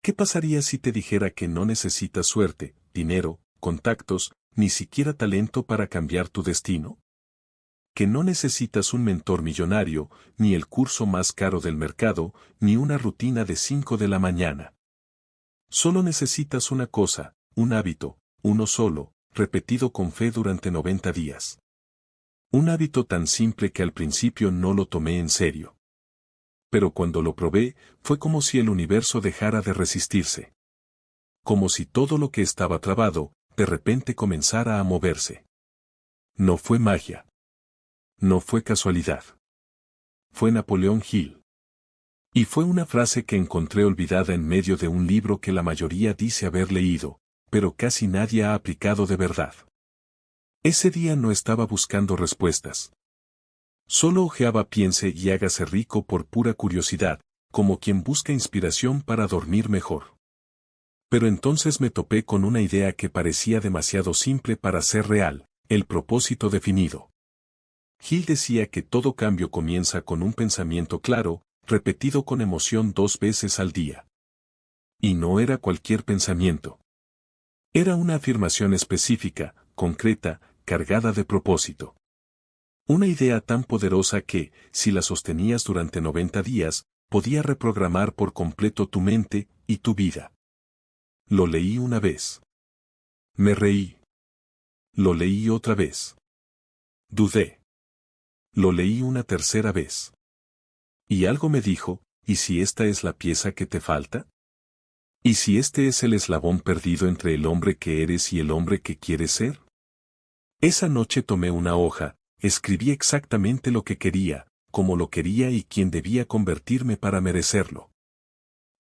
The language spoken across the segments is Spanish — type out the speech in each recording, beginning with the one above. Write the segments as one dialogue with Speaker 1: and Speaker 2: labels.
Speaker 1: ¿Qué pasaría si te dijera que no necesitas suerte, dinero, contactos, ni siquiera talento para cambiar tu destino? Que no necesitas un mentor millonario, ni el curso más caro del mercado, ni una rutina de 5 de la mañana. Solo necesitas una cosa, un hábito, uno solo, repetido con fe durante 90 días. Un hábito tan simple que al principio no lo tomé en serio. Pero cuando lo probé, fue como si el universo dejara de resistirse. Como si todo lo que estaba trabado, de repente comenzara a moverse. No fue magia. No fue casualidad. Fue Napoleón Hill. Y fue una frase que encontré olvidada en medio de un libro que la mayoría dice haber leído, pero casi nadie ha aplicado de verdad. Ese día no estaba buscando respuestas. Solo hojeaba Piense y hágase rico por pura curiosidad, como quien busca inspiración para dormir mejor. Pero entonces me topé con una idea que parecía demasiado simple para ser real, el propósito definido. Hill decía que todo cambio comienza con un pensamiento claro, repetido con emoción 2 veces al día. Y no era cualquier pensamiento. Era una afirmación específica, concreta, cargada de propósito. Una idea tan poderosa que, si la sostenías durante 90 días, podía reprogramar por completo tu mente y tu vida. Lo leí una vez. Me reí. Lo leí otra vez. Dudé. Lo leí una tercera vez. Y algo me dijo, ¿y si esta es la pieza que te falta? ¿Y si este es el eslabón perdido entre el hombre que eres y el hombre que quieres ser? Esa noche tomé una hoja, escribí exactamente lo que quería, como lo quería y quién debía convertirme para merecerlo.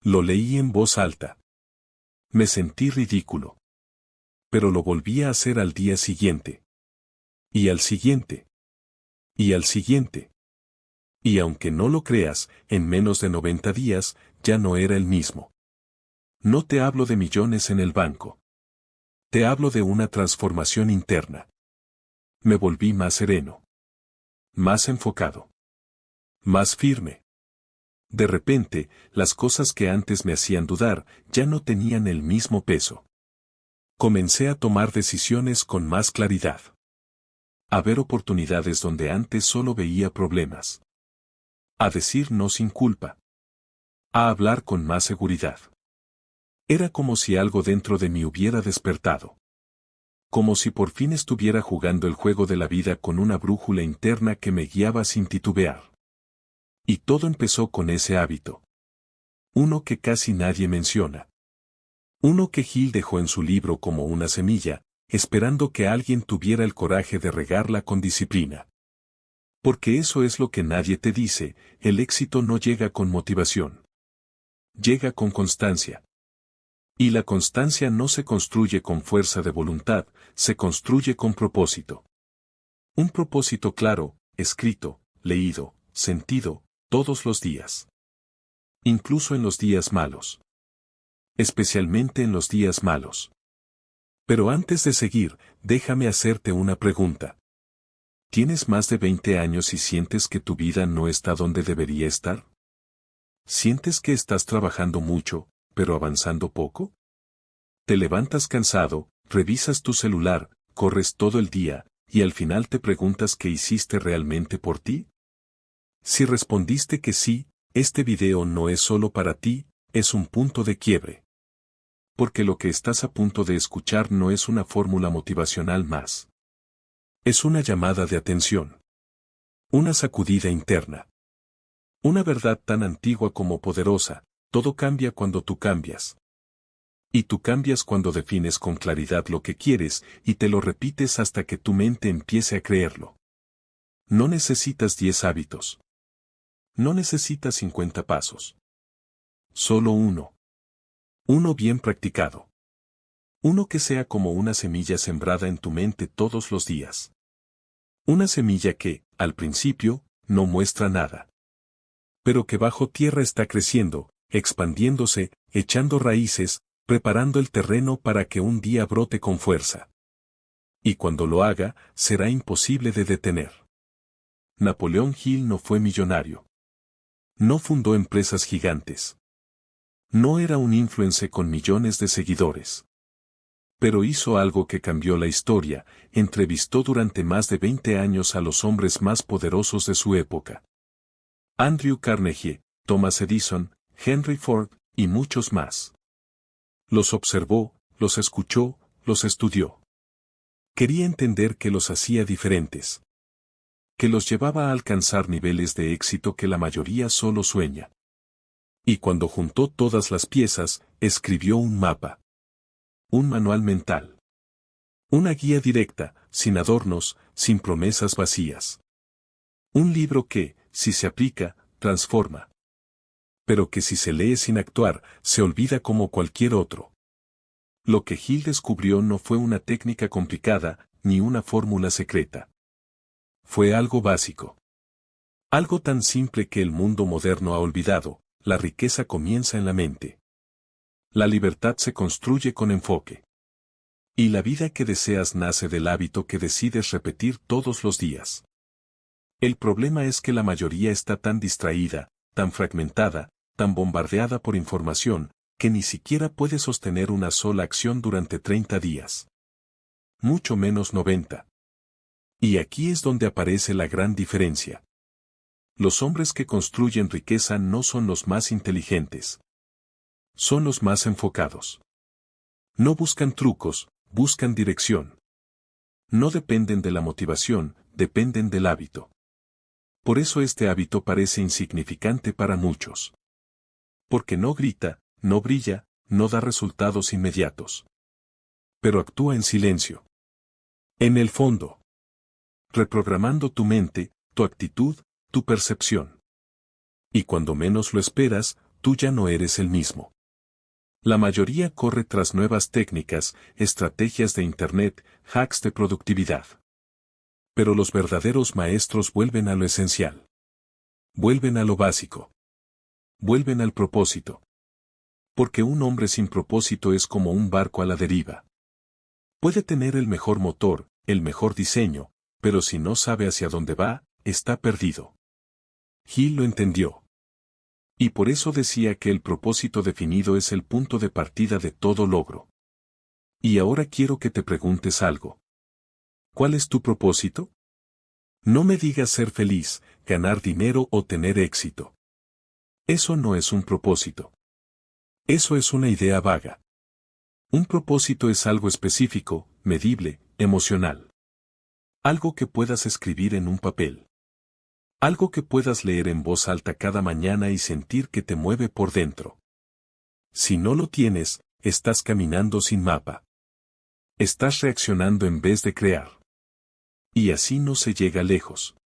Speaker 1: Lo leí en voz alta. Me sentí ridículo. Pero lo volví a hacer al día siguiente. Y al siguiente. Y al siguiente. Y aunque no lo creas, en menos de 90 días, ya no era el mismo. No te hablo de millones en el banco. Te hablo de una transformación interna. Me volví más sereno. Más enfocado. Más firme. De repente, las cosas que antes me hacían dudar, ya no tenían el mismo peso. Comencé a tomar decisiones con más claridad. A ver oportunidades donde antes solo veía problemas. A decir no sin culpa. A hablar con más seguridad. Era como si algo dentro de mí hubiera despertado. Como si por fin estuviera jugando el juego de la vida con una brújula interna que me guiaba sin titubear. Y todo empezó con ese hábito. Uno que casi nadie menciona. Uno que Hill dejó en su libro como una semilla, esperando que alguien tuviera el coraje de regarla con disciplina. Porque eso es lo que nadie te dice, el éxito no llega con motivación. Llega con constancia. Y la constancia no se construye con fuerza de voluntad, se construye con propósito. Un propósito claro, escrito, leído, sentido, todos los días. Incluso en los días malos. Especialmente en los días malos. Pero antes de seguir, déjame hacerte una pregunta. ¿Tienes más de 20 años y sientes que tu vida no está donde debería estar? ¿Sientes que estás trabajando mucho, pero avanzando poco? Te levantas cansado, revisas tu celular, corres todo el día, y al final te preguntas qué hiciste realmente por ti. Si respondiste que sí, este video no es solo para ti, es un punto de quiebre. Porque lo que estás a punto de escuchar no es una fórmula motivacional más. Es una llamada de atención. Una sacudida interna. Una verdad tan antigua como poderosa, todo cambia cuando tú cambias. Y tú cambias cuando defines con claridad lo que quieres y te lo repites hasta que tu mente empiece a creerlo. No necesitas 10 hábitos. No necesitas 50 pasos. Solo uno. Uno bien practicado. Uno que sea como una semilla sembrada en tu mente todos los días. Una semilla que, al principio, no muestra nada. Pero que bajo tierra está creciendo, expandiéndose, echando raíces, preparando el terreno para que un día brote con fuerza. Y cuando lo haga, será imposible de detener. Napoleón Hill no fue millonario. No fundó empresas gigantes. No era un influencer con millones de seguidores. Pero hizo algo que cambió la historia, entrevistó durante más de 20 años a los hombres más poderosos de su época. Andrew Carnegie, Thomas Edison, Henry Ford, y muchos más. Los observó, los escuchó, los estudió. Quería entender qué los hacía diferentes. Que los llevaba a alcanzar niveles de éxito que la mayoría solo sueña. Y cuando juntó todas las piezas, escribió un mapa. Un manual mental. Una guía directa, sin adornos, sin promesas vacías. Un libro que, si se aplica, transforma. Pero que si se lee sin actuar, se olvida como cualquier otro. Lo que Hill descubrió no fue una técnica complicada, ni una fórmula secreta. Fue algo básico. Algo tan simple que el mundo moderno ha olvidado: la riqueza comienza en la mente. La libertad se construye con enfoque. Y la vida que deseas nace del hábito que decides repetir todos los días. El problema es que la mayoría está tan distraída, tan fragmentada, tan bombardeada por información, que ni siquiera puede sostener una sola acción durante 30 días. Mucho menos 90. Y aquí es donde aparece la gran diferencia. Los hombres que construyen riqueza no son los más inteligentes. Son los más enfocados. No buscan trucos, buscan dirección. No dependen de la motivación, dependen del hábito. Por eso este hábito parece insignificante para muchos. Porque no grita, no brilla, no da resultados inmediatos. Pero actúa en silencio. En el fondo. Reprogramando tu mente, tu actitud, tu percepción. Y cuando menos lo esperas, tú ya no eres el mismo. La mayoría corre tras nuevas técnicas, estrategias de Internet, hacks de productividad. Pero los verdaderos maestros vuelven a lo esencial. Vuelven a lo básico. Vuelven al propósito. Porque un hombre sin propósito es como un barco a la deriva. Puede tener el mejor motor, el mejor diseño, pero si no sabe hacia dónde va, está perdido. Hill lo entendió. Y por eso decía que el propósito definido es el punto de partida de todo logro. Y ahora quiero que te preguntes algo. ¿Cuál es tu propósito? No me digas ser feliz, ganar dinero o tener éxito. Eso no es un propósito. Eso es una idea vaga. Un propósito es algo específico, medible, emocional. Algo que puedas escribir en un papel. Algo que puedas leer en voz alta cada mañana y sentir que te mueve por dentro. Si no lo tienes, estás caminando sin mapa. Estás reaccionando en vez de crear. Y así no se llega lejos.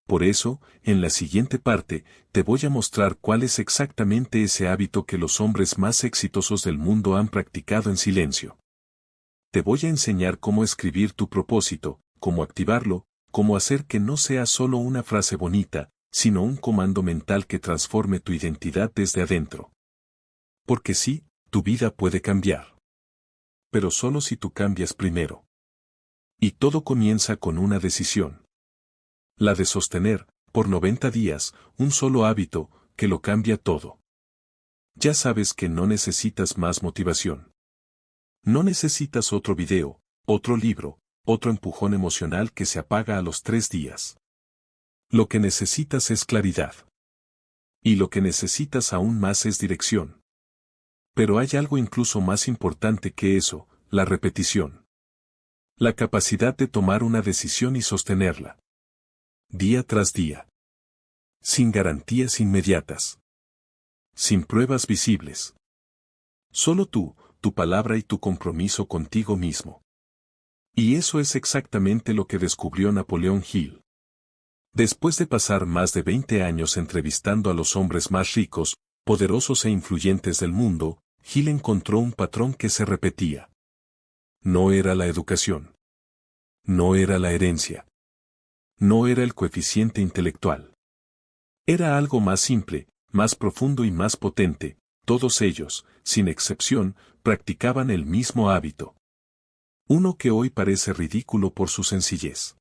Speaker 1: Por eso, en la siguiente parte, te voy a mostrar cuál es exactamente ese hábito que los hombres más exitosos del mundo han practicado en silencio. Te voy a enseñar cómo escribir tu propósito, cómo activarlo, cómo hacer que no sea solo una frase bonita, sino un comando mental que transforme tu identidad desde adentro. Porque sí, tu vida puede cambiar. Pero solo si tú cambias primero. Y todo comienza con una decisión. La de sostener, por 90 días, un solo hábito, que lo cambia todo. Ya sabes que no necesitas más motivación. No necesitas otro video, otro libro, otro empujón emocional que se apaga a los 3 días. Lo que necesitas es claridad. Y lo que necesitas aún más es dirección. Pero hay algo incluso más importante que eso, la repetición. La capacidad de tomar una decisión y sostenerla. Día tras día. Sin garantías inmediatas. Sin pruebas visibles. Solo tú, tu palabra y tu compromiso contigo mismo. Y eso es exactamente lo que descubrió Napoleón Hill. Después de pasar más de 20 años entrevistando a los hombres más ricos, poderosos e influyentes del mundo, Hill encontró un patrón que se repetía. No era la educación. No era la herencia. No era el coeficiente intelectual. Era algo más simple, más profundo y más potente. Todos ellos, sin excepción, practicaban el mismo hábito. Uno que hoy parece ridículo por su sencillez.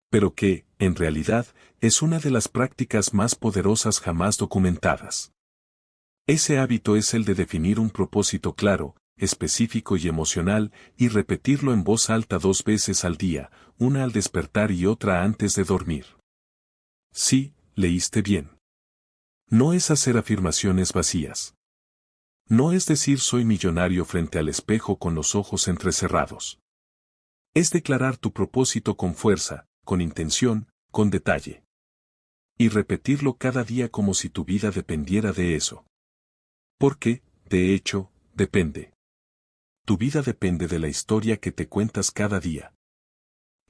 Speaker 1: Pero que, en realidad, es una de las prácticas más poderosas jamás documentadas. Ese hábito es el de definir un propósito claro, específico y emocional, y repetirlo en voz alta 2 veces al día, una al despertar y otra antes de dormir. Sí, leíste bien. No es hacer afirmaciones vacías. No es decir soy millonario frente al espejo con los ojos entrecerrados. Es declarar tu propósito con fuerza, con intención, con detalle. Y repetirlo cada día como si tu vida dependiera de eso. Porque, de hecho, depende. Tu vida depende de la historia que te cuentas cada día.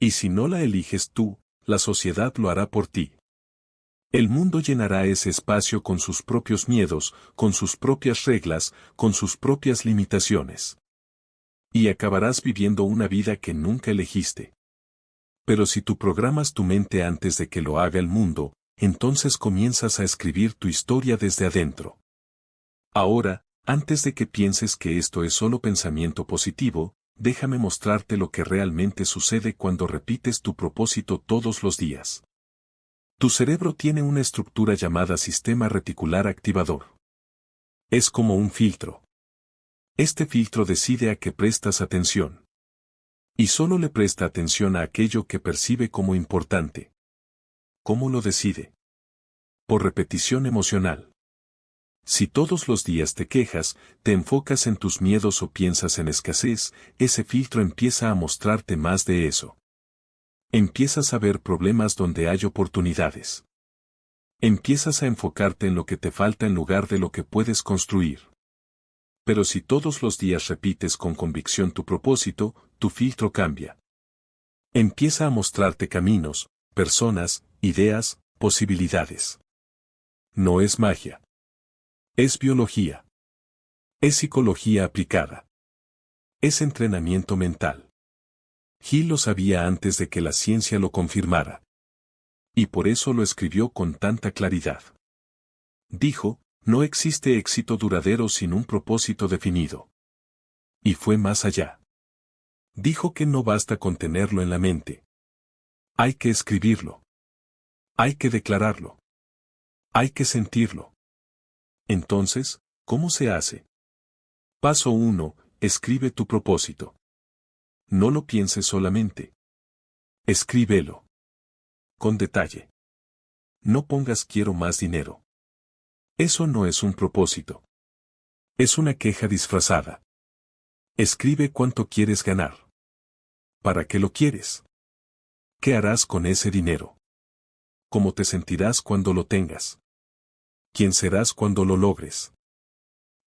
Speaker 1: Y si no la eliges tú, la sociedad lo hará por ti. El mundo llenará ese espacio con sus propios miedos, con sus propias reglas, con sus propias limitaciones. Y acabarás viviendo una vida que nunca elegiste. Pero si tú programas tu mente antes de que lo haga el mundo, entonces comienzas a escribir tu historia desde adentro. Ahora, antes de que pienses que esto es solo pensamiento positivo, déjame mostrarte lo que realmente sucede cuando repites tu propósito todos los días. Tu cerebro tiene una estructura llamada sistema reticular activador. Es como un filtro. Este filtro decide a qué prestas atención. Y solo le presta atención a aquello que percibe como importante. ¿Cómo lo decide? Por repetición emocional. Si todos los días te quejas, te enfocas en tus miedos o piensas en escasez, ese filtro empieza a mostrarte más de eso. Empiezas a ver problemas donde hay oportunidades. Empiezas a enfocarte en lo que te falta en lugar de lo que puedes construir. Pero si todos los días repites con convicción tu propósito, tu filtro cambia. Empieza a mostrarte caminos, personas, ideas, posibilidades. No es magia. Es biología. Es psicología aplicada. Es entrenamiento mental. Hill lo sabía antes de que la ciencia lo confirmara. Y por eso lo escribió con tanta claridad. Dijo, no existe éxito duradero sin un propósito definido. Y fue más allá. Dijo que no basta con tenerlo en la mente. Hay que escribirlo. Hay que declararlo. Hay que sentirlo. Entonces, ¿cómo se hace? Paso 1. Escribe tu propósito. No lo pienses solamente. Escríbelo. Con detalle. No pongas quiero más dinero. Eso no es un propósito. Es una queja disfrazada. Escribe cuánto quieres ganar. ¿Para qué lo quieres? ¿Qué harás con ese dinero? ¿Cómo te sentirás cuando lo tengas? ¿Quién serás cuando lo logres?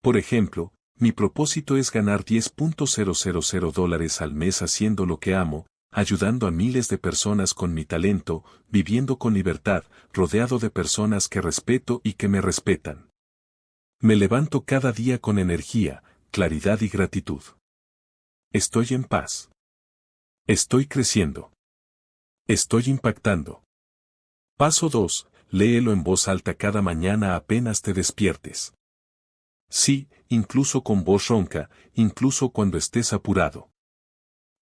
Speaker 1: Por ejemplo, mi propósito es ganar $10,000 al mes haciendo lo que amo, ayudando a miles de personas con mi talento, viviendo con libertad, rodeado de personas que respeto y que me respetan. Me levanto cada día con energía, claridad y gratitud. Estoy en paz. Estoy creciendo. Estoy impactando. Paso 2. Léelo en voz alta cada mañana apenas te despiertes. Sí, incluso con voz ronca, incluso cuando estés apurado.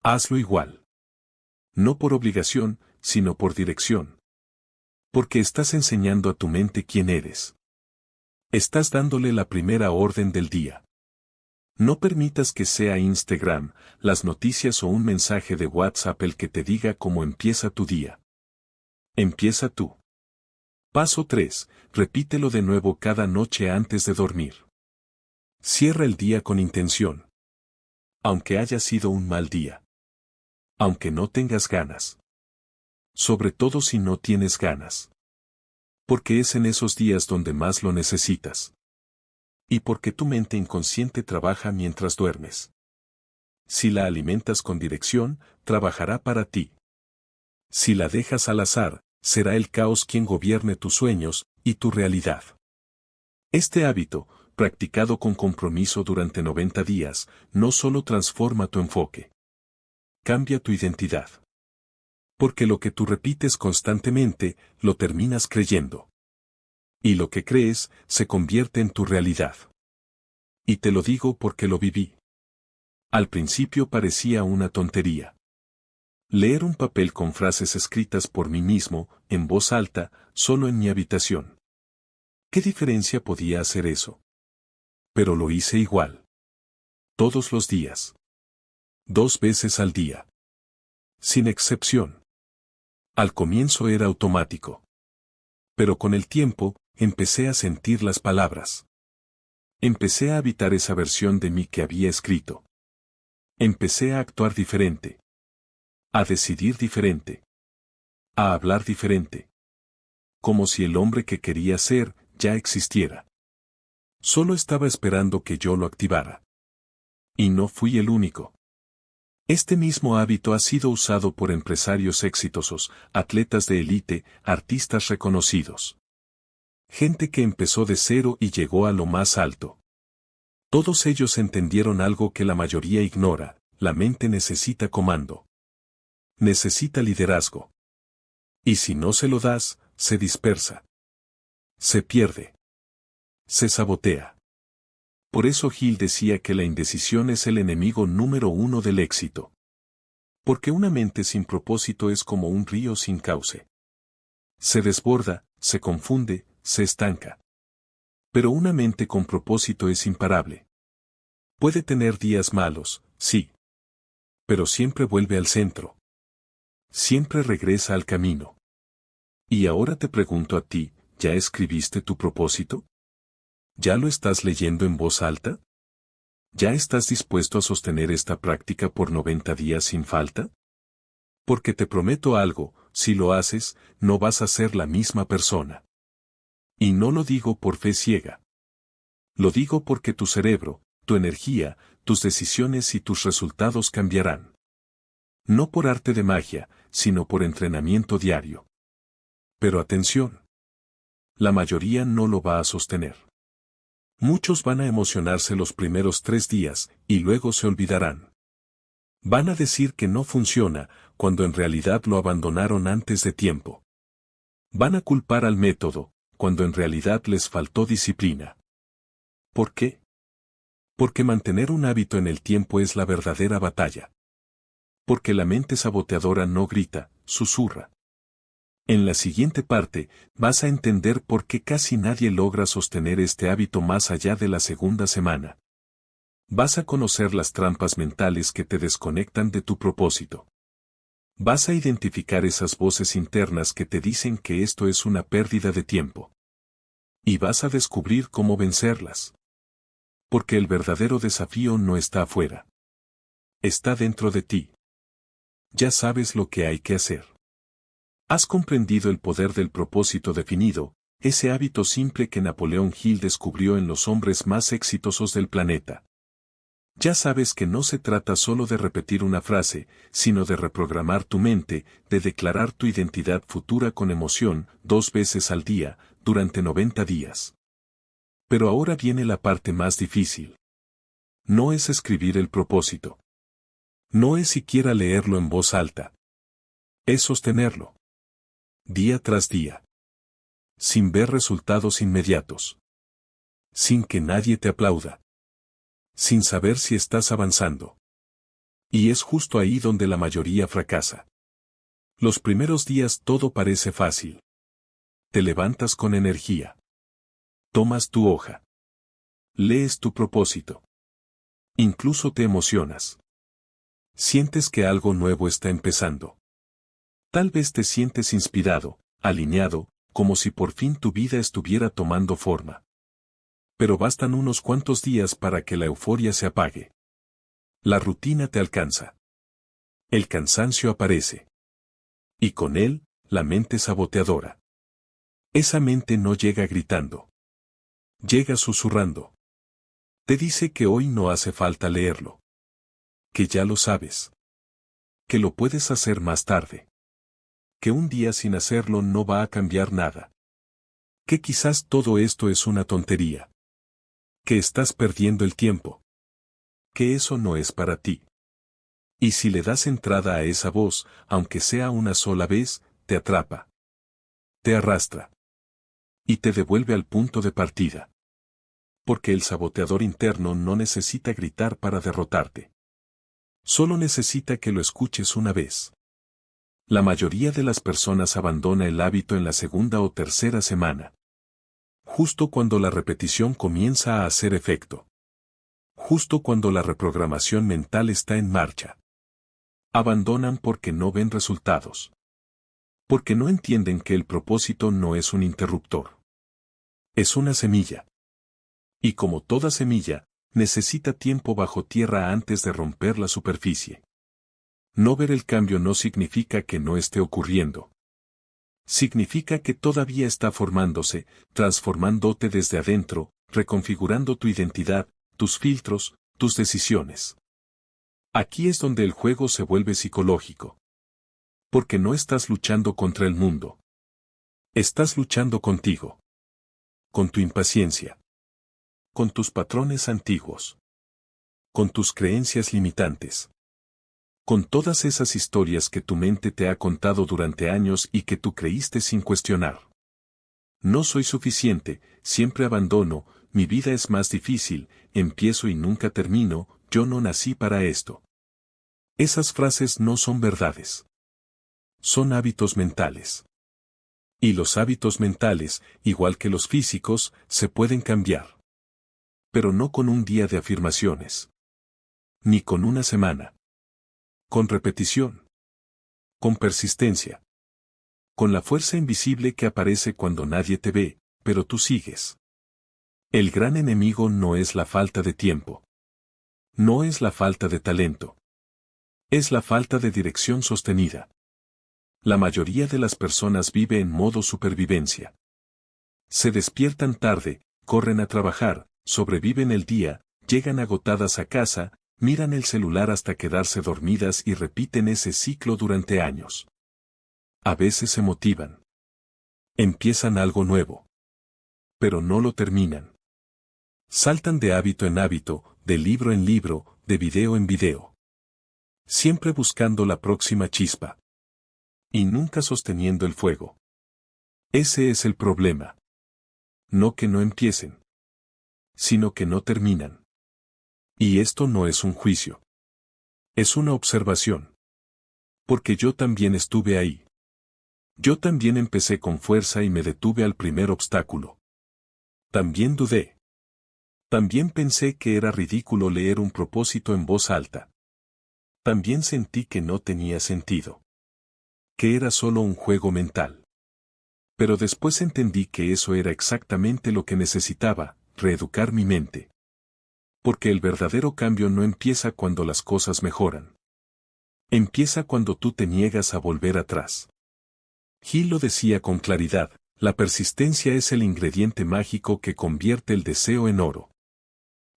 Speaker 1: Hazlo igual. No por obligación, sino por dirección. Porque estás enseñando a tu mente quién eres. Estás dándole la primera orden del día. No permitas que sea Instagram, las noticias o un mensaje de WhatsApp el que te diga cómo empieza tu día. Empieza tú. Paso 3. Repítelo de nuevo cada noche antes de dormir. Cierra el día con intención. Aunque haya sido un mal día. Aunque no tengas ganas. Sobre todo si no tienes ganas. Porque es en esos días donde más lo necesitas. Y porque tu mente inconsciente trabaja mientras duermes. Si la alimentas con dirección, trabajará para ti. Si la dejas al azar, será el caos quien gobierne tus sueños y tu realidad. Este hábito, practicado con compromiso durante 90 días, no solo transforma tu enfoque. Cambia tu identidad. Porque lo que tú repites constantemente, lo terminas creyendo. Y lo que crees, se convierte en tu realidad. Y te lo digo porque lo viví. Al principio parecía una tontería. Leer un papel con frases escritas por mí mismo, en voz alta, solo en mi habitación. ¿Qué diferencia podía hacer eso? pero lo hice igual. Todos los días. 2 veces al día. Sin excepción. Al comienzo era automático. Pero con el tiempo, empecé a sentir las palabras. Empecé a habitar esa versión de mí que había escrito. Empecé a actuar diferente. A decidir diferente. A hablar diferente. Como si el hombre que quería ser, ya existiera. Solo estaba esperando que yo lo activara. Y no fui el único. Este mismo hábito ha sido usado por empresarios exitosos, atletas de élite, artistas reconocidos. Gente que empezó de cero y llegó a lo más alto. Todos ellos entendieron algo que la mayoría ignora: la mente necesita comando. Necesita liderazgo. Y si no se lo das, se dispersa. Se pierde. Se sabotea. Por eso Hill decía que la indecisión es el enemigo número 1 del éxito. Porque una mente sin propósito es como un río sin cauce. Se desborda, se confunde, se estanca. Pero una mente con propósito es imparable. Puede tener días malos, sí. Pero siempre vuelve al centro. Siempre regresa al camino. Y ahora te pregunto a ti, ¿ya escribiste tu propósito? ¿Ya lo estás leyendo en voz alta? ¿Ya estás dispuesto a sostener esta práctica por 90 días sin falta? Porque te prometo algo: si lo haces, no vas a ser la misma persona. Y no lo digo por fe ciega. Lo digo porque tu cerebro, tu energía, tus decisiones y tus resultados cambiarán. No por arte de magia, sino por entrenamiento diario. Pero atención. La mayoría no lo va a sostener. Muchos van a emocionarse los primeros 3 días, y luego se olvidarán. Van a decir que no funciona, cuando en realidad lo abandonaron antes de tiempo. Van a culpar al método, cuando en realidad les faltó disciplina. ¿Por qué? Porque mantener un hábito en el tiempo es la verdadera batalla. Porque la mente saboteadora no grita, susurra. En la siguiente parte, vas a entender por qué casi nadie logra sostener este hábito más allá de la segunda semana. Vas a conocer las trampas mentales que te desconectan de tu propósito. Vas a identificar esas voces internas que te dicen que esto es una pérdida de tiempo. Y vas a descubrir cómo vencerlas. Porque el verdadero desafío no está afuera. Está dentro de ti. Ya sabes lo que hay que hacer. Has comprendido el poder del propósito definido, ese hábito simple que Napoleón Hill descubrió en los hombres más exitosos del planeta. Ya sabes que no se trata solo de repetir una frase, sino de reprogramar tu mente, de declarar tu identidad futura con emoción, 2 veces al día, durante 90 días. Pero ahora viene la parte más difícil. No es escribir el propósito. No es siquiera leerlo en voz alta. Es sostenerlo. Día tras día. Sin ver resultados inmediatos. Sin que nadie te aplauda. Sin saber si estás avanzando. Y es justo ahí donde la mayoría fracasa. Los primeros días todo parece fácil. Te levantas con energía. Tomas tu hoja. Lees tu propósito. Incluso te emocionas. Sientes que algo nuevo está empezando. Tal vez te sientes inspirado, alineado, como si por fin tu vida estuviera tomando forma. Pero bastan unos cuantos días para que la euforia se apague. La rutina te alcanza. El cansancio aparece. Y con él, la mente saboteadora. Esa mente no llega gritando. Llega susurrando. Te dice que hoy no hace falta leerlo. Que ya lo sabes. Que lo puedes hacer más tarde. Que un día sin hacerlo no va a cambiar nada. Que quizás todo esto es una tontería. Que estás perdiendo el tiempo. Que eso no es para ti. Y si le das entrada a esa voz, aunque sea una sola vez, te atrapa. Te arrastra. Y te devuelve al punto de partida. Porque el saboteador interno no necesita gritar para derrotarte. Solo necesita que lo escuches una vez. La mayoría de las personas abandona el hábito en la segunda o tercera semana. Justo cuando la repetición comienza a hacer efecto. Justo cuando la reprogramación mental está en marcha. Abandonan porque no ven resultados. Porque no entienden que el propósito no es un interruptor. Es una semilla. Y como toda semilla, necesita tiempo bajo tierra antes de romper la superficie. No ver el cambio no significa que no esté ocurriendo. Significa que todavía está formándose, transformándote desde adentro, reconfigurando tu identidad, tus filtros, tus decisiones. Aquí es donde el juego se vuelve psicológico. Porque no estás luchando contra el mundo. Estás luchando contigo. Con tu impaciencia. Con tus patrones antiguos. Con tus creencias limitantes. Con todas esas historias que tu mente te ha contado durante años y que tú creíste sin cuestionar. No soy suficiente, siempre abandono, mi vida es más difícil, empiezo y nunca termino, yo no nací para esto. Esas frases no son verdades. Son hábitos mentales. Y los hábitos mentales, igual que los físicos, se pueden cambiar. Pero no con un día de afirmaciones. Ni con una semana. Con repetición. Con persistencia. Con la fuerza invisible que aparece cuando nadie te ve, pero tú sigues. El gran enemigo no es la falta de tiempo. No es la falta de talento. Es la falta de dirección sostenida. La mayoría de las personas vive en modo supervivencia. Se despiertan tarde, corren a trabajar, sobreviven el día, llegan agotadas a casa, miran el celular hasta quedarse dormidas y repiten ese ciclo durante años. A veces se motivan. Empiezan algo nuevo. Pero no lo terminan. Saltan de hábito en hábito, de libro en libro, de video en video. Siempre buscando la próxima chispa. Y nunca sosteniendo el fuego. Ese es el problema. No que no empiecen. Sino que no terminan. Y esto no es un juicio. Es una observación. Porque yo también estuve ahí. Yo también empecé con fuerza y me detuve al primer obstáculo. También dudé. También pensé que era ridículo leer un propósito en voz alta. También sentí que no tenía sentido. Que era solo un juego mental. Pero después entendí que eso era exactamente lo que necesitaba, reeducar mi mente. Porque el verdadero cambio no empieza cuando las cosas mejoran. Empieza cuando tú te niegas a volver atrás. Gil lo decía con claridad, la persistencia es el ingrediente mágico que convierte el deseo en oro.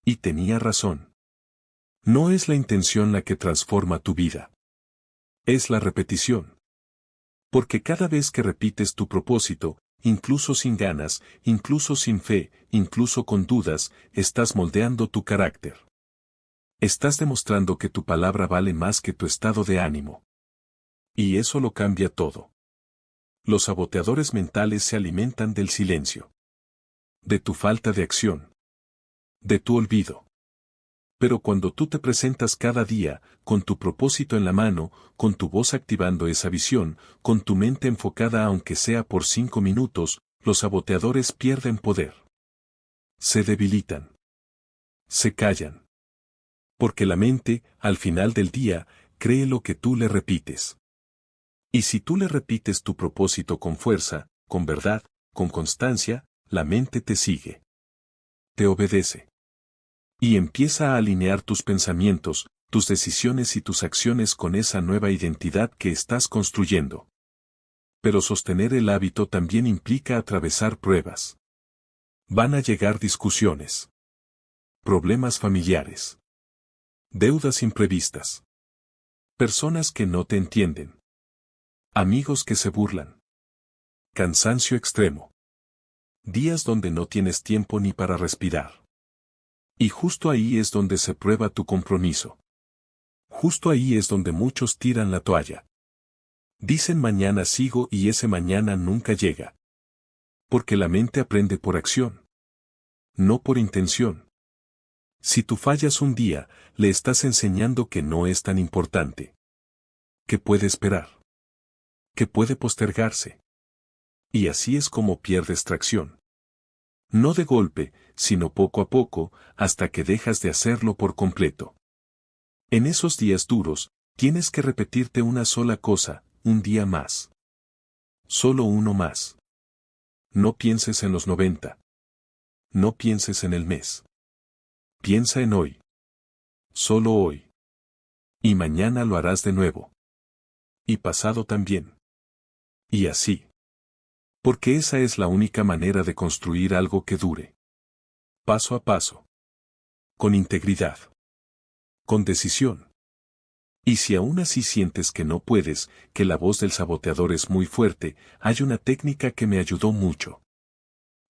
Speaker 1: Y tenía razón. No es la intención la que transforma tu vida. Es la repetición. Porque cada vez que repites tu propósito, incluso sin ganas, incluso sin fe, incluso con dudas, estás moldeando tu carácter. Estás demostrando que tu palabra vale más que tu estado de ánimo. Y eso lo cambia todo. Los saboteadores mentales se alimentan del silencio. De tu falta de acción. De tu olvido. Pero cuando tú te presentas cada día, con tu propósito en la mano, con tu voz activando esa visión, con tu mente enfocada aunque sea por 5 minutos, los saboteadores pierden poder. Se debilitan. Se callan. Porque la mente, al final del día, cree lo que tú le repites. Y si tú le repites tu propósito con fuerza, con verdad, con constancia, la mente te sigue. Te obedece. Y empieza a alinear tus pensamientos, tus decisiones y tus acciones con esa nueva identidad que estás construyendo. Pero sostener el hábito también implica atravesar pruebas. Van a llegar discusiones. Problemas familiares. Deudas imprevistas. Personas que no te entienden. Amigos que se burlan. Cansancio extremo. Días donde no tienes tiempo ni para respirar. Y justo ahí es donde se prueba tu compromiso. Justo ahí es donde muchos tiran la toalla. Dicen mañana sigo y ese mañana nunca llega. Porque la mente aprende por acción. No por intención. Si tú fallas un día, le estás enseñando que no es tan importante. Que puede esperar. Que puede postergarse. Y así es como pierdes tracción. No de golpe, sino poco a poco, hasta que dejas de hacerlo por completo. En esos días duros, tienes que repetirte una sola cosa, un día más. Solo uno más. No pienses en los 90. No pienses en el mes. Piensa en hoy. Solo hoy. Y mañana lo harás de nuevo. Y pasado también. Y así. Porque esa es la única manera de construir algo que dure. Paso a paso. Con integridad. Con decisión. Y si aún así sientes que no puedes, que la voz del saboteador es muy fuerte, hay una técnica que me ayudó mucho.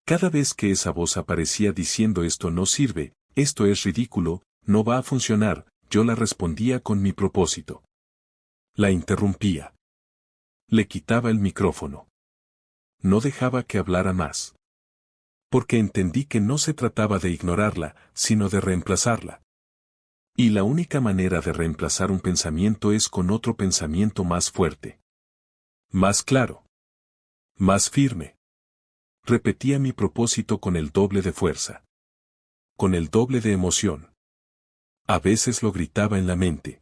Speaker 1: Cada vez que esa voz aparecía diciendo esto no sirve, esto es ridículo, no va a funcionar, yo la respondía con mi propósito. La interrumpía. Le quitaba el micrófono. No dejaba que hablara más. Porque entendí que no se trataba de ignorarla, sino de reemplazarla. Y la única manera de reemplazar un pensamiento es con otro pensamiento más fuerte. Más claro. Más firme. Repetía mi propósito con el doble de fuerza. Con el doble de emoción. A veces lo gritaba en la mente.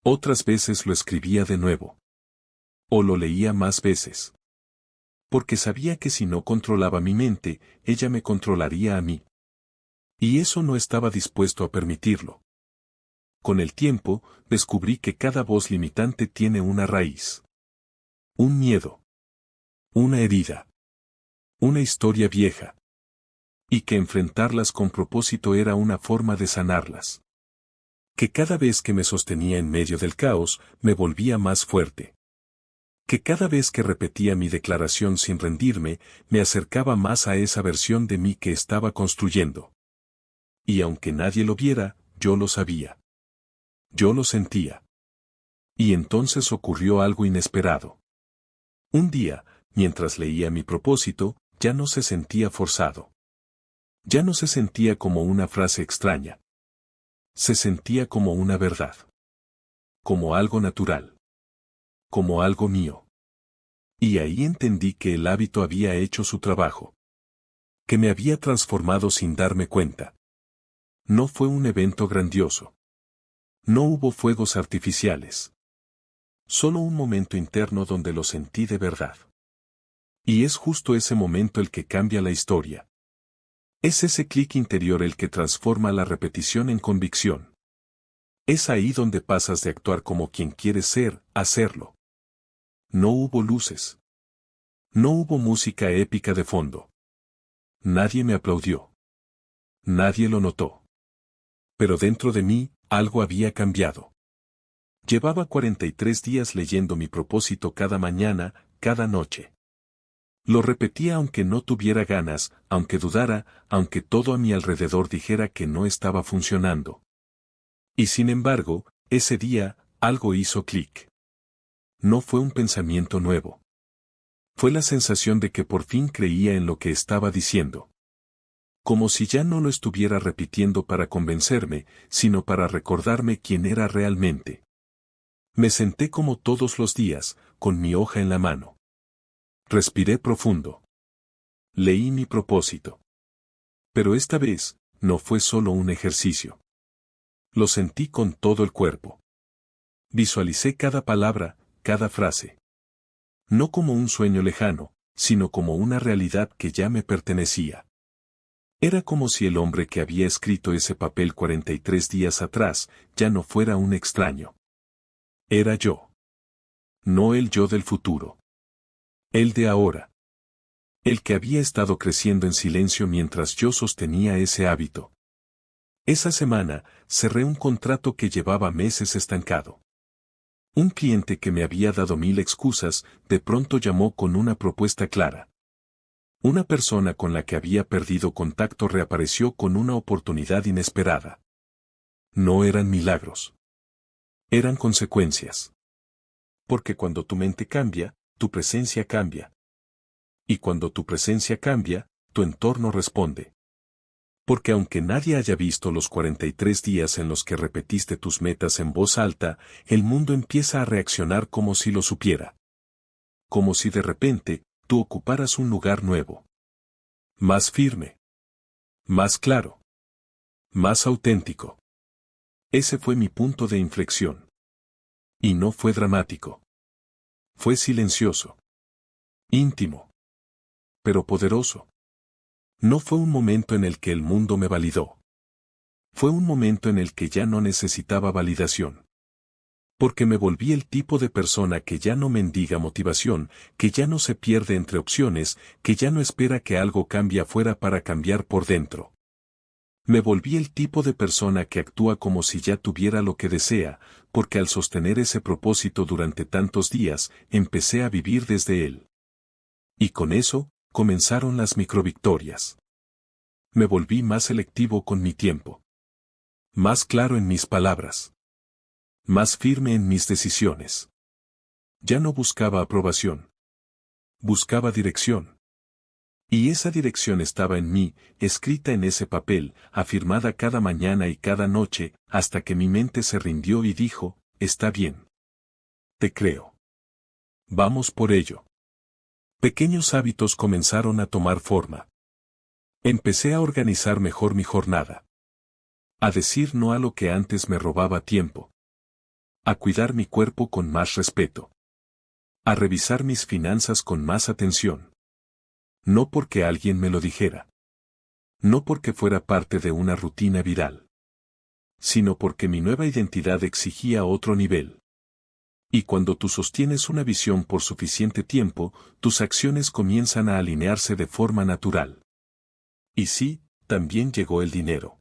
Speaker 1: Otras veces lo escribía de nuevo. O lo leía más veces. Porque sabía que si no controlaba mi mente, ella me controlaría a mí. Y eso no estaba dispuesto a permitirlo. Con el tiempo, descubrí que cada voz limitante tiene una raíz. Un miedo. Una herida. Una historia vieja. Y que enfrentarlas con propósito era una forma de sanarlas. Que cada vez que me sostenía en medio del caos, me volvía más fuerte. Que cada vez que repetía mi declaración sin rendirme, me acercaba más a esa versión de mí que estaba construyendo. Y aunque nadie lo viera, yo lo sabía. Yo lo sentía. Y entonces ocurrió algo inesperado. Un día, mientras leía mi propósito, ya no se sentía forzado. Ya no se sentía como una frase extraña. Se sentía como una verdad. Como algo natural. Como algo mío. Y ahí entendí que el hábito había hecho su trabajo. Que me había transformado sin darme cuenta. No fue un evento grandioso. No hubo fuegos artificiales. Solo un momento interno donde lo sentí de verdad. Y es justo ese momento el que cambia la historia. Es ese clic interior el que transforma la repetición en convicción. Es ahí donde pasas de actuar como quien quieres ser, a serlo. No hubo luces. No hubo música épica de fondo. Nadie me aplaudió. Nadie lo notó. Pero dentro de mí, algo había cambiado. Llevaba 43 días leyendo mi propósito cada mañana, cada noche. Lo repetía aunque no tuviera ganas, aunque dudara, aunque todo a mi alrededor dijera que no estaba funcionando. Y sin embargo, ese día, algo hizo clic. No fue un pensamiento nuevo. Fue la sensación de que por fin creía en lo que estaba diciendo. Como si ya no lo estuviera repitiendo para convencerme, sino para recordarme quién era realmente. Me senté como todos los días, con mi hoja en la mano. Respiré profundo. Leí mi propósito. Pero esta vez, no fue solo un ejercicio. Lo sentí con todo el cuerpo. Visualicé cada palabra, cada frase. No como un sueño lejano, sino como una realidad que ya me pertenecía. Era como si el hombre que había escrito ese papel 43 días atrás, ya no fuera un extraño. Era yo. No el yo del futuro. El de ahora. El que había estado creciendo en silencio mientras yo sostenía ese hábito. Esa semana, cerré un contrato que llevaba meses estancado. Un cliente que me había dado 1000 excusas, de pronto llamó con una propuesta clara. Una persona con la que había perdido contacto reapareció con una oportunidad inesperada. No eran milagros. Eran consecuencias. Porque cuando tu mente cambia, tu presencia cambia. Y cuando tu presencia cambia, tu entorno responde. Porque aunque nadie haya visto los 43 días en los que repetiste tus metas en voz alta, el mundo empieza a reaccionar como si lo supiera. Como si de repente, tú ocuparas un lugar nuevo. Más firme. Más claro. Más auténtico. Ese fue mi punto de inflexión. Y no fue dramático. Fue silencioso. Íntimo. Pero poderoso. No fue un momento en el que el mundo me validó. Fue un momento en el que ya no necesitaba validación. Porque me volví el tipo de persona que ya no mendiga motivación, que ya no se pierde entre opciones, que ya no espera que algo cambie afuera para cambiar por dentro. Me volví el tipo de persona que actúa como si ya tuviera lo que desea, porque al sostener ese propósito durante tantos días, empecé a vivir desde él. Y con eso, comenzaron las microvictorias. Me volví más selectivo con mi tiempo. Más claro en mis palabras. Más firme en mis decisiones. Ya no buscaba aprobación. Buscaba dirección. Y esa dirección estaba en mí, escrita en ese papel, afirmada cada mañana y cada noche, hasta que mi mente se rindió y dijo, está bien. Te creo. Vamos por ello. Pequeños hábitos comenzaron a tomar forma. Empecé a organizar mejor mi jornada. A decir no a lo que antes me robaba tiempo. A cuidar mi cuerpo con más respeto. A revisar mis finanzas con más atención. No porque alguien me lo dijera. No porque fuera parte de una rutina viral. Sino porque mi nueva identidad exigía otro nivel. Y cuando tú sostienes una visión por suficiente tiempo, tus acciones comienzan a alinearse de forma natural. Y sí, también llegó el dinero.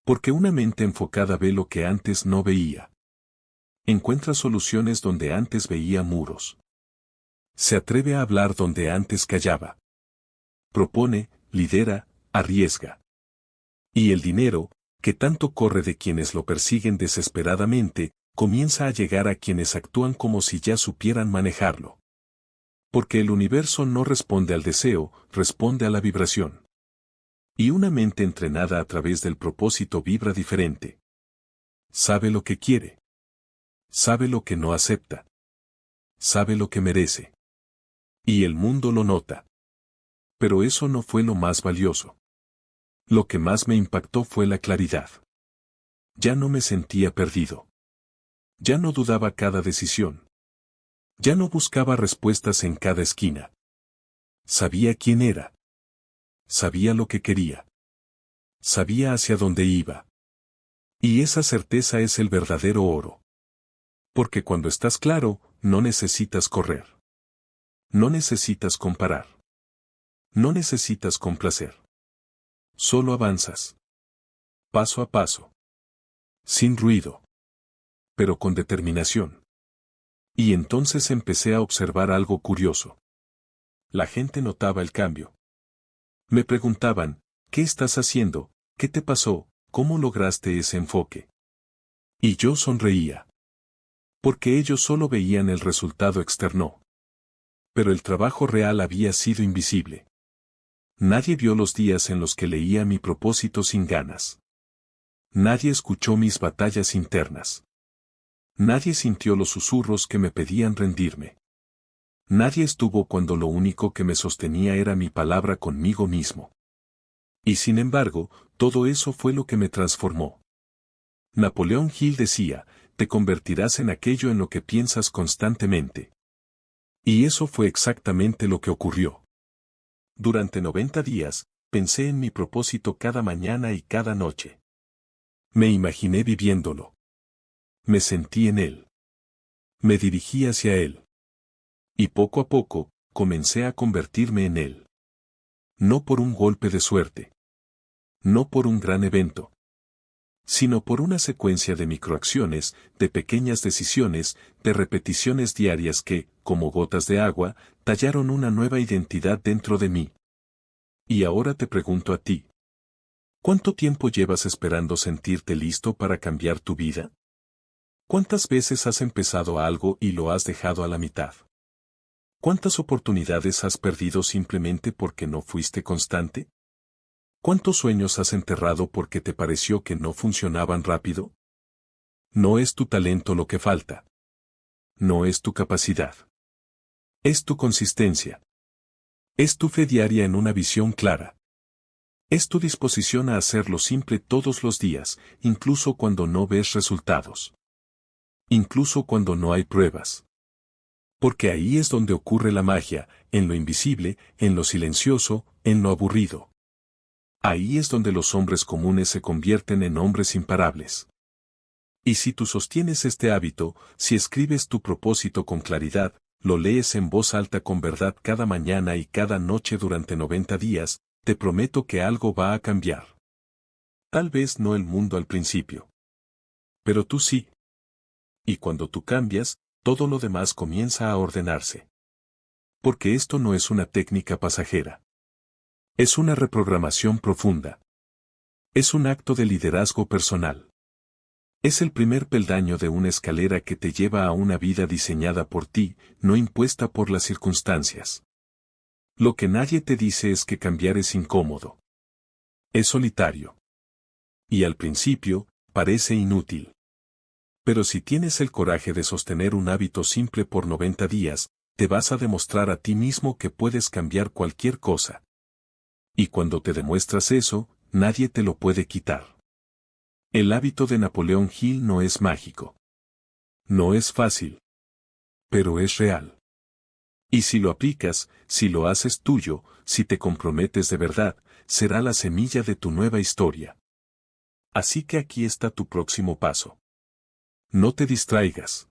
Speaker 1: Porque una mente enfocada ve lo que antes no veía. Encuentra soluciones donde antes veía muros. Se atreve a hablar donde antes callaba. Propone, lidera, arriesga. Y el dinero, que tanto corre de quienes lo persiguen desesperadamente, comienza a llegar a quienes actúan como si ya supieran manejarlo. Porque el universo no responde al deseo, responde a la vibración. Y una mente entrenada a través del propósito vibra diferente. Sabe lo que quiere. Sabe lo que no acepta. Sabe lo que merece. Y el mundo lo nota. Pero eso no fue lo más valioso. Lo que más me impactó fue la claridad. Ya no me sentía perdido. Ya no dudaba cada decisión. Ya no buscaba respuestas en cada esquina. Sabía quién era. Sabía lo que quería. Sabía hacia dónde iba. Y esa certeza es el verdadero oro. Porque cuando estás claro, no necesitas correr. No necesitas comparar. No necesitas complacer. Solo avanzas. Paso a paso. Sin ruido. Pero con determinación. Y entonces empecé a observar algo curioso. La gente notaba el cambio. Me preguntaban, ¿qué estás haciendo? ¿Qué te pasó? ¿Cómo lograste ese enfoque? Y yo sonreía. Porque ellos solo veían el resultado externo. Pero el trabajo real había sido invisible. Nadie vio los días en los que leía mi propósito sin ganas. Nadie escuchó mis batallas internas. Nadie sintió los susurros que me pedían rendirme. Nadie estuvo cuando lo único que me sostenía era mi palabra conmigo mismo. Y sin embargo, todo eso fue lo que me transformó. Napoleón Hill decía, te convertirás en aquello en lo que piensas constantemente. Y eso fue exactamente lo que ocurrió. Durante 90 días, pensé en mi propósito cada mañana y cada noche. Me imaginé viviéndolo. Me sentí en él. Me dirigí hacia él. Y poco a poco, comencé a convertirme en él. No por un golpe de suerte. No por un gran evento. Sino por una secuencia de microacciones, de pequeñas decisiones, de repeticiones diarias que, como gotas de agua, tallaron una nueva identidad dentro de mí. Y ahora te pregunto a ti. ¿Cuánto tiempo llevas esperando sentirte listo para cambiar tu vida? ¿Cuántas veces has empezado algo y lo has dejado a la mitad? ¿Cuántas oportunidades has perdido simplemente porque no fuiste constante? ¿Cuántos sueños has enterrado porque te pareció que no funcionaban rápido? No es tu talento lo que falta. No es tu capacidad. Es tu consistencia. Es tu fe diaria en una visión clara. Es tu disposición a hacerlo simple todos los días, incluso cuando no ves resultados. Incluso cuando no hay pruebas. Porque ahí es donde ocurre la magia, en lo invisible, en lo silencioso, en lo aburrido. Ahí es donde los hombres comunes se convierten en hombres imparables. Y si tú sostienes este hábito, si escribes tu propósito con claridad, lo lees en voz alta con verdad cada mañana y cada noche durante 90 días, te prometo que algo va a cambiar. Tal vez no el mundo al principio. Pero tú sí. Y cuando tú cambias, todo lo demás comienza a ordenarse. Porque esto no es una técnica pasajera. Es una reprogramación profunda. Es un acto de liderazgo personal. Es el primer peldaño de una escalera que te lleva a una vida diseñada por ti, no impuesta por las circunstancias. Lo que nadie te dice es que cambiar es incómodo. Es solitario. Y al principio, parece inútil. Pero si tienes el coraje de sostener un hábito simple por 90 días, te vas a demostrar a ti mismo que puedes cambiar cualquier cosa. Y cuando te demuestras eso, nadie te lo puede quitar. El hábito de Napoleón Hill no es mágico. No es fácil. Pero es real. Y si lo aplicas, si lo haces tuyo, si te comprometes de verdad, será la semilla de tu nueva historia. Así que aquí está tu próximo paso. No te distraigas.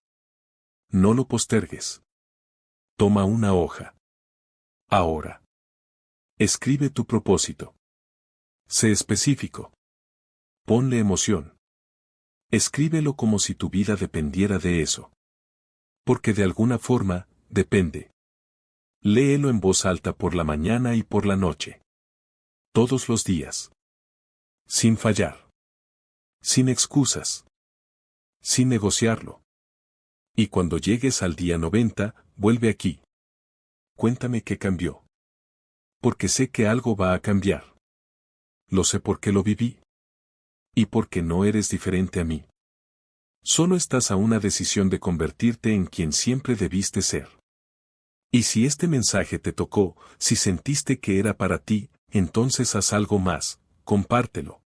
Speaker 1: No lo postergues. Toma una hoja. Ahora. Escribe tu propósito. Sé específico. Ponle emoción. Escríbelo como si tu vida dependiera de eso. Porque de alguna forma, depende. Léelo en voz alta por la mañana y por la noche. Todos los días. Sin fallar. Sin excusas. Sin negociarlo. Y cuando llegues al día 90, vuelve aquí. Cuéntame qué cambió. Porque sé que algo va a cambiar. Lo sé porque lo viví. Y porque no eres diferente a mí. Solo estás a una decisión de convertirte en quien siempre debiste ser. Y si este mensaje te tocó, si sentiste que era para ti, entonces haz algo más, compártelo.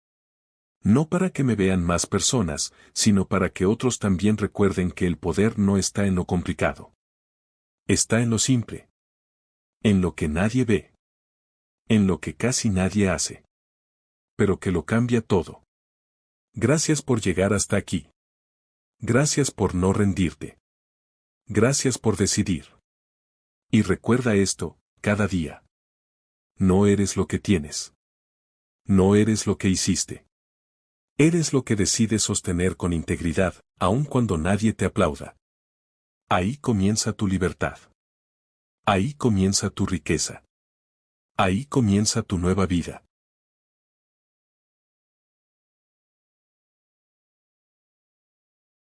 Speaker 1: No para que me vean más personas, sino para que otros también recuerden que el poder no está en lo complicado. Está en lo simple. En lo que nadie ve. En lo que casi nadie hace. Pero que lo cambia todo. Gracias por llegar hasta aquí. Gracias por no rendirte. Gracias por decidir. Y recuerda esto, cada día. No eres lo que tienes. No eres lo que hiciste. Eres lo que decides sostener con integridad, aun cuando nadie te aplauda. Ahí comienza tu libertad. Ahí comienza tu riqueza. Ahí comienza tu nueva vida.